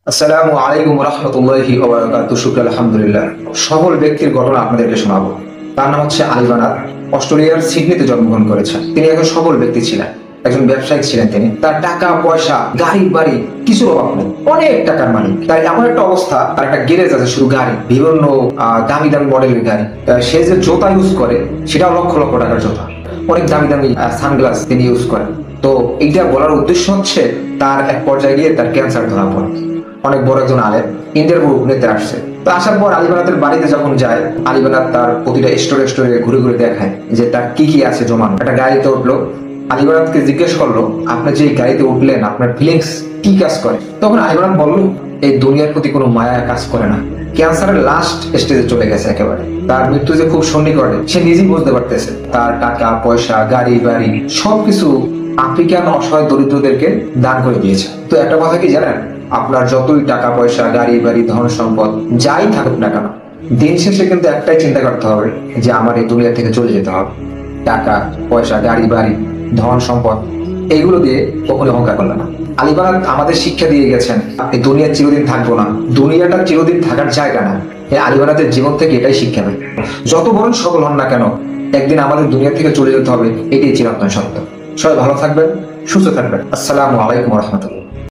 আসসালামু আলাইকুম রহমতুল্লাহি ওয়া বারাকাতুহু। শুকর আলহামদুলিল্লাহ। সফল ব্যক্তির ঘটনা আপনাদেরকে শোনাবো। তার নাম হচ্ছে আলী বানাত। অস্ট্রেলিয়ার সিডনিতে জন্মগ্রহণ করেছেন। তিনি একজন সফল ব্যক্তি ছিলেন, একজন ব্যবসায়িক ছিলেন। তিনি তার টাকা পয়সা, গাড়ি বাড়ি কিছুর অভাব নেই, অনেক টাকার মালিক। তার এমন একটা অবস্থা, তার একটা গ্যারেজ আছে, শুধু গাড়ি, বিভিন্ন দামি দামি মডেলের গাড়ি। সে যে জুতা ইউজ করে সেটাও লক্ষ লক্ষ টাকার জুতা। অনেক দামি দামি সানগ্লাস তিনি ইউজ করেন। তো এইটা বলার উদ্দেশ্য হচ্ছে, তার এক পর্যায়ে গিয়ে তার ক্যান্সার ধরা পড়ে। অনেক বড় একজন আলেম ইন্ডিয়ার নিতে আসছে। তো আসার পর আলী বানাতের বাড়িতে যখন যায়, আলী বানাত তার প্রতিটা স্টোরে স্টোরে ঘুরে ঘুরে দেখায় যে তার কি কি আছে জমানো। একটা গাড়িতে উঠলো, আলী বানাতকে জিজ্ঞেস করলো, আপনি যে গাড়িতে উঠলেন আপনার ফিলিংস কি কাজ করে? তখন আলী বানাত বলল, এই দুনিয়ার প্রতি কোনো মায়া কাজ করে না। ক্যান্সারের লাস্ট স্টেজে চলে গেছে একেবারে। তার মৃত্যু যে খুব সন্নিকটে সে নিজেই বুঝতে পারতেছে। তার টাকা পয়সা, গাড়ি বাড়ি সবকিছু আফ্রিকান অসহায় দরিদ্রদেরকে দান করে দিয়েছে। তো একটা কথা কি জানেন, আপনার যতই টাকা পয়সা, গাড়ি বাড়ি, ধন সম্পদ যাই থাকুক না কেন, দিন শেষে কিন্তু একটাই চিন্তা করতে হবে যে আমার এই দুনিয়া থেকে চলে যেতে হবে। টাকা পয়সা, গাড়ি বাড়ি, ধন সম্পদ এইগুলো দিয়ে কখনো অহংকার করবে না। আলী বানাত আমাদের শিক্ষা দিয়ে গেছেন, এই দুনিয়া চিরদিন থাকবো না, দুনিয়াটা চিরদিন থাকার জায়গা না। এই আলী বানাতের জীবন থেকে এটাই শিক্ষা পাই। যত বড় সফল হন না কেন, একদিন আমাদের দুনিয়া থেকে চলে যেতে হবে, এটাই চিরন্তন সত্য। সবাই ভালো থাকবেন, সুস্থ থাকবেন। আসসালামু আলাইকুম রহমতুল্লাহ।